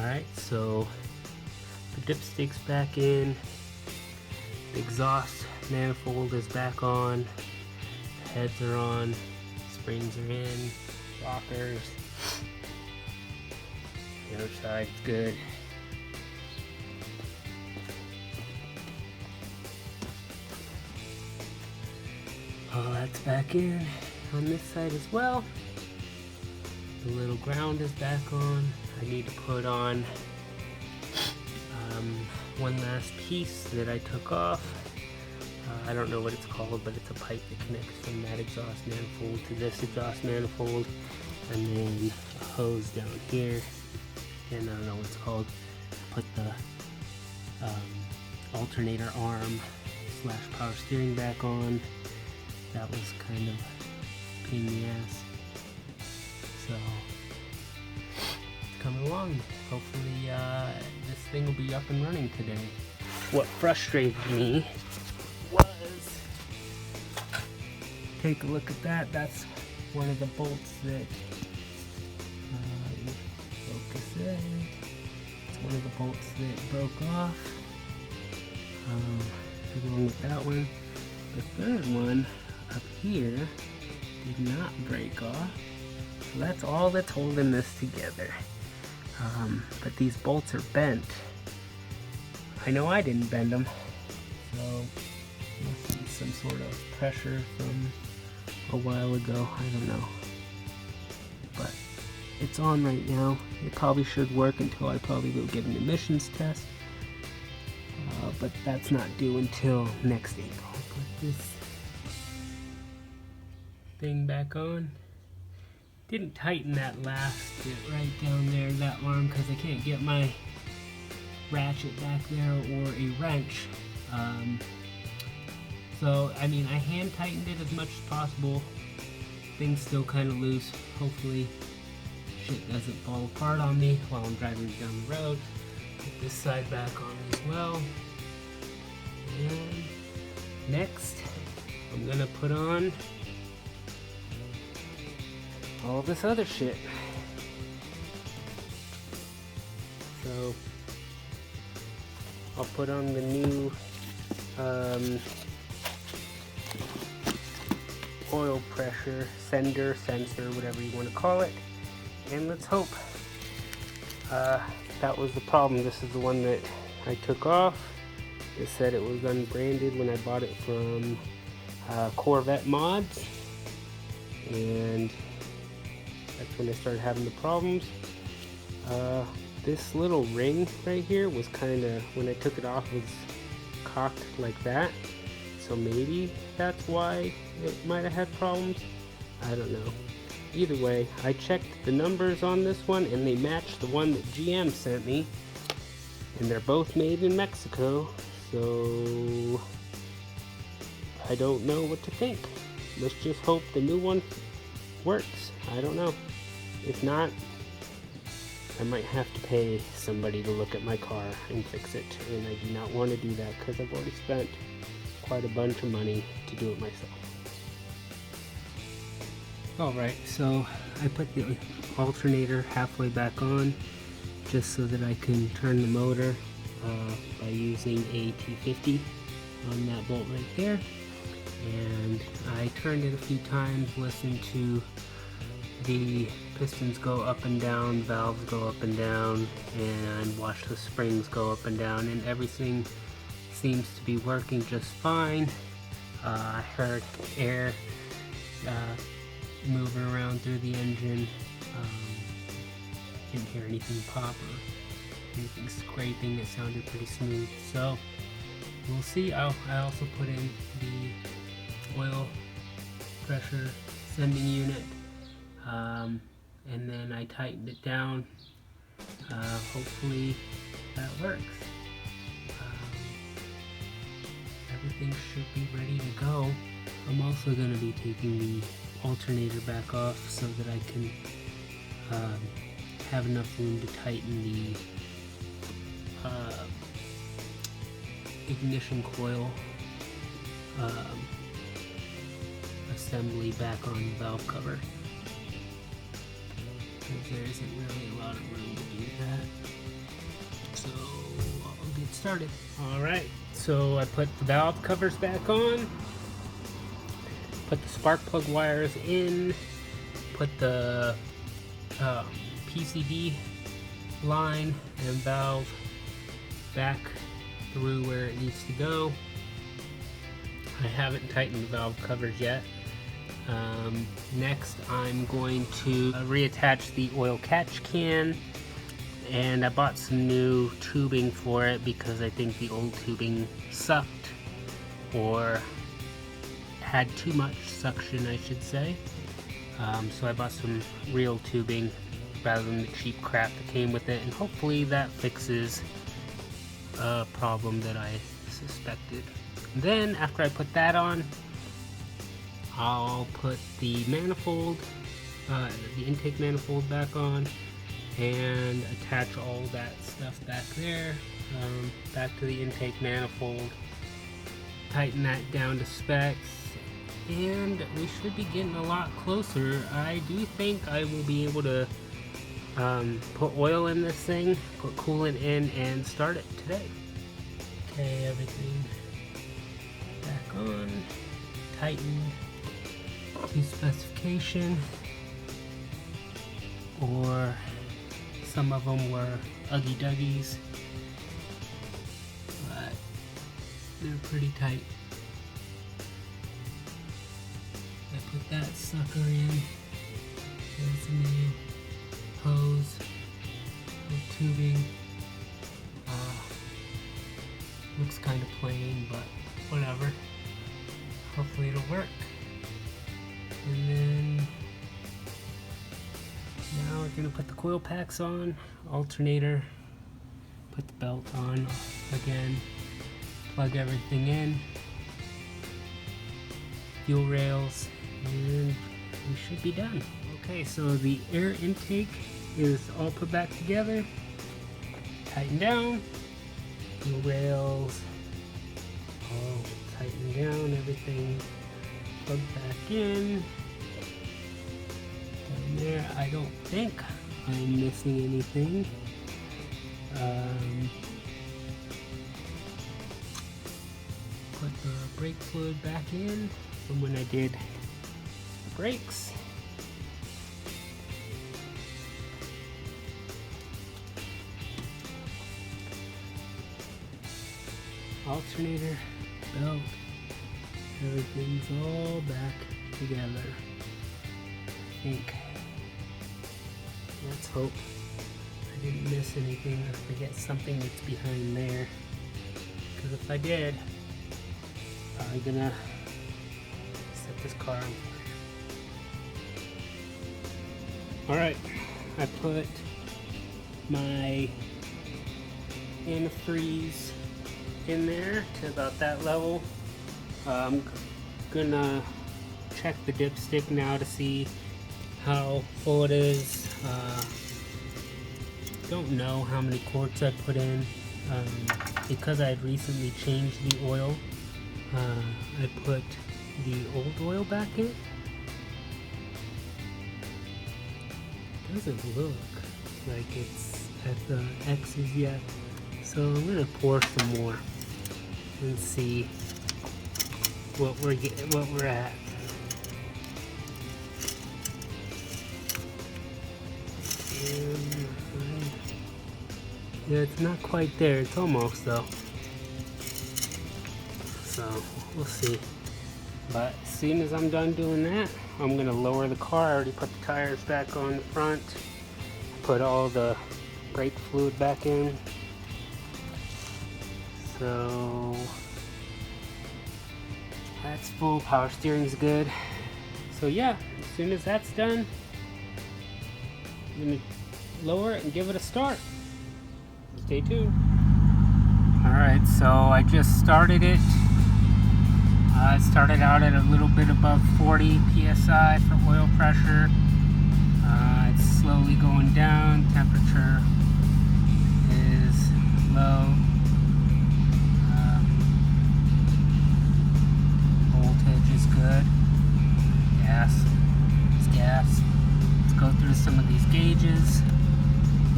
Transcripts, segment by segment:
Alright, so the dipstick's back in, the exhaust manifold is back on, the heads are on, springs are in, rockers, the other side's good. All that's back in on this side as well. The little ground is back on. I need to put on one last piece that I took off. I don't know what it's called, but it's a pipe that connects from that exhaust manifold to this exhaust manifold, and then a hose down here, and I don't know what it's called. Put the alternator arm / power steering back on. That was kind of a pain in the ass. So it's coming along. Hopefully this thing will be up and running today. What frustrated me was, take a look at that. That's one of the bolts that focus there. It's one of the bolts that broke off. Along with that one. The third one up here did not break off. So that's all that's holding this together. But these bolts are bent. I know I didn't bend them, so must be some sort of pressure from a while ago. I don't know. But it's on right now. It probably should work until I probably go get an emissions test. But that's not due until next April. Put this thing back on. Didn't tighten that last bit right down there, that arm, because I can't get my ratchet back there or a wrench. So I mean, I hand tightened it as much as possible. Thing's still kind of loose. Hopefully shit doesn't fall apart on me while I'm driving down the road. Put this side back on as well. And next, I'm gonna put on all this other shit. So I'll put on the new oil pressure sensor, whatever you want to call it, and let's hope that was the problem. This is the one that I took off. It said it was unbranded when I bought it from Corvette Mods, and that's when I started having the problems. This little ring right here was kind of, when I took it off, was cocked like that, so maybe that's why it might have had problems. I don't know. Either way, I checked the numbers on this one and they match the one that GM sent me, and they're both made in Mexico, so I don't know what to think. Let's just hope the new one works. I don't know. If not, I might have to pay somebody to look at my car and fix it, and I do not want to do that because I've already spent quite a bunch of money to do it myself. Alright, so I put the alternator halfway back on just so that I can turn the motor by using a T50 on that bolt right there. And I turned it a few times, listened to the pistons go up and down, valves go up and down, and watch the springs go up and down, and everything seems to be working just fine. I heard air moving around through the engine. Didn't hear anything pop or anything scraping. It sounded pretty smooth, so we'll see. I also put in the oil pressure sending unit, and then I tightened it down. Hopefully that works. Everything should be ready to go. I'm also going to be taking the alternator back off so that I can have enough room to tighten the ignition coil assembly back on the valve cover, because there isn't really a lot of room to do that. So I'll get started. Alright, so I put the valve covers back on, put the spark plug wires in, put the PCV line and valve back through where it needs to go. I haven't tightened the valve covers yet. Next I'm going to reattach the oil catch can, and I bought some new tubing for it because I think the old tubing sucked, or had too much suction I should say. So I bought some real tubing rather than the cheap crap that came with it, and hopefully that fixes a problem that I suspected. Then after I put that on, I'll put the manifold, the intake manifold back on, and attach all that stuff back there, back to the intake manifold, tighten that down to specs, and we should be getting a lot closer. I do think I will be able to put oil in this thing, put coolant in, and start it today. Okay, everything back on, tightened to specification, or some of them were Uggy Duggies, but they're pretty tight. I put that sucker in. There's a new hose with tubing. Looks kind of plain, but whatever. Hopefully it'll work. And then now we're gonna put the coil packs on, alternator, put the belt on again, plug everything in, fuel rails, and we should be done. Okay, so the air intake is all put back together, tighten down, fuel rails, all tighten down, everything plugged back in. Down there, I don't think I'm missing anything. Put the brake fluid back in from when I did the brakes. Alternator, belt, everything's all back together. I think. Let's hope I didn't miss anything or forget something that's behind there. Because if I did, I'm gonna set this car on fire. Alright, I put my antifreeze in there to about that level. I'm gonna check the dipstick now to see how full it is. Don't know how many quarts I put in. Because I had recently changed the oil, I put the old oil back in. Doesn't look like it's at the X's yet, so I'm gonna pour some more and see what we're at. Yeah, it's not quite there. It's almost though. So we'll see. But as soon as I'm done doing that, I'm gonna lower the car. I already put the tires back on the front. Put all the brake fluid back in. So that's full. Power steering's good. So yeah, as soon as that's done, I'm gonna lower it and give it a start. Stay tuned. Alright, so I just started it. It started out at a little bit above 40 psi for oil pressure. It's slowly going down. Temperature is low. Voltage is good. Gas. It's gas. Let's go through some of these gauges.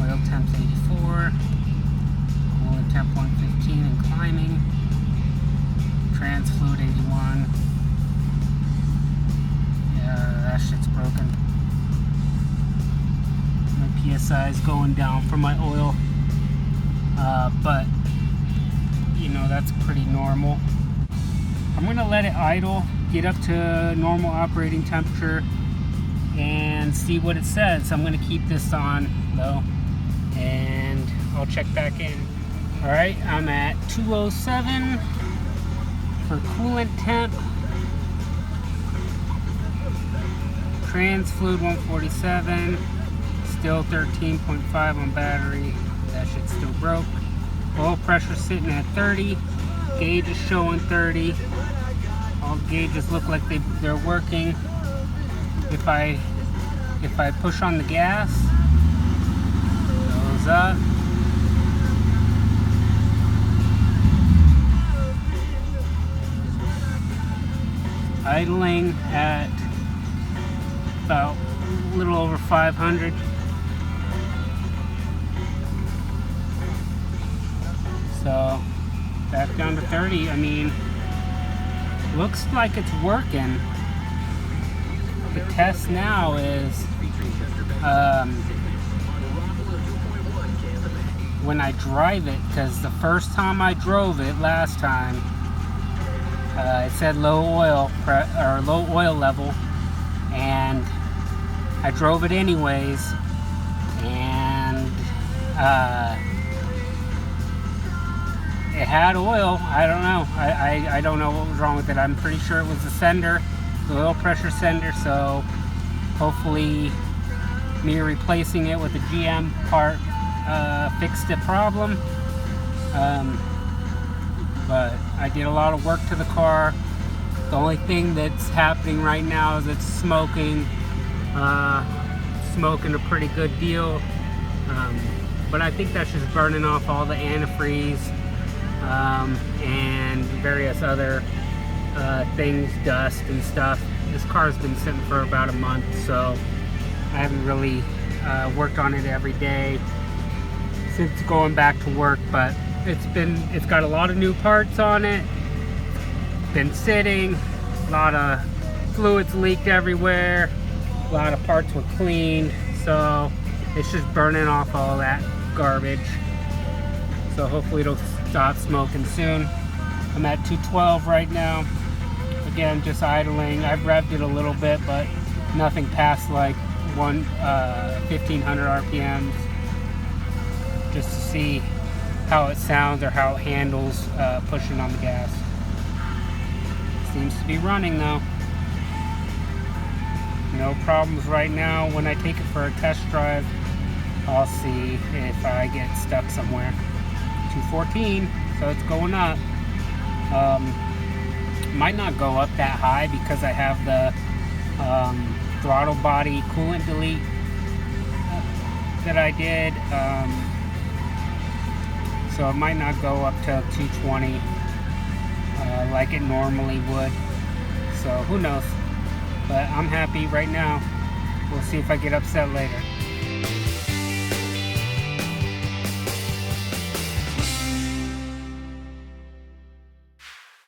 Oil temp's 84. 10.15 and climbing. Trans fluid 81. Yeah, that shit's broken. My PSI is going down for my oil. But, you know, that's pretty normal. I'm going to let it idle, get up to normal operating temperature, and see what it says. I'm going to keep this on, though, and I'll check back in. Alright, I'm at 207 for coolant temp. Trans fluid 147. Still 13.5 on battery. That shit's still broke. Oil pressure sitting at 30. Gauge is showing 30. All gauges look like they're working. If I push on the gas, goes up. Idling at about a little over 500. So back down to 30. I mean, looks like it's working. The test now is when I drive it, because the first time I drove it last time, it said low oil level, and I drove it anyways, and it had oil. I don't know. I don't know what was wrong with it. I'm pretty sure it was the sender, the oil pressure sender, so hopefully me replacing it with a GM part fixed the problem. But I did a lot of work to the car. The only thing that's happening right now is it's smoking. Smoking a pretty good deal. But I think that's just burning off all the antifreeze and various other things, dust and stuff. This car's been sitting for about a month, so I haven't really worked on it every day since going back to work, but it's got a lot of new parts on it. Been sitting, a lot of fluids leaked everywhere, a lot of parts were cleaned, so it's just burning off all that garbage. So hopefully it'll stop smoking soon. I'm at 212 right now. Again, just idling. I've revved it a little bit, but nothing past like 1500 RPMs, just to see how it sounds or how it handles pushing on the gas. Seems to be running though. No problems right now. When I take it for a test drive, I'll see if I get stuck somewhere. 214, so it's going up. Might not go up that high because I have the throttle body coolant delete that I did. So it might not go up to 220 like it normally would. So who knows? But I'm happy right now. We'll see if I get upset later.